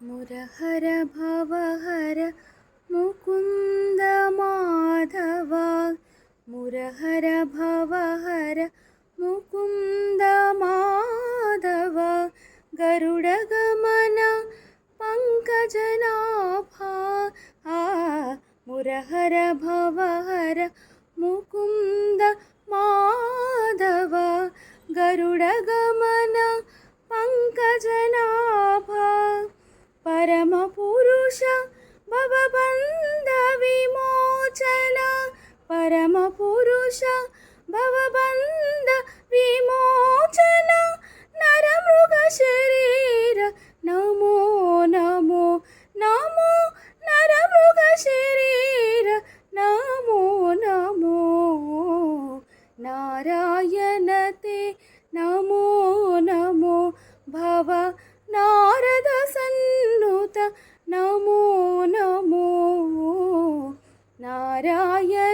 मुरहर भवहर मुकुन्द माधव मुरहर भवहर मुकुन्द माधव गरुडगमन पंकजनाभा मुरहर भवहर मुकुन्द माधव गरुडगमन पंकजनाभा परम पुरुष भवबन्ध विमोचन परम पुरुष भवबन्ध विमोचन नरमृग शरीर नमो नमो नमो नरमृग शरीर नमो नमो नारायण ते नमो नमो भव नारद सन्नुत नमो नमो नारायण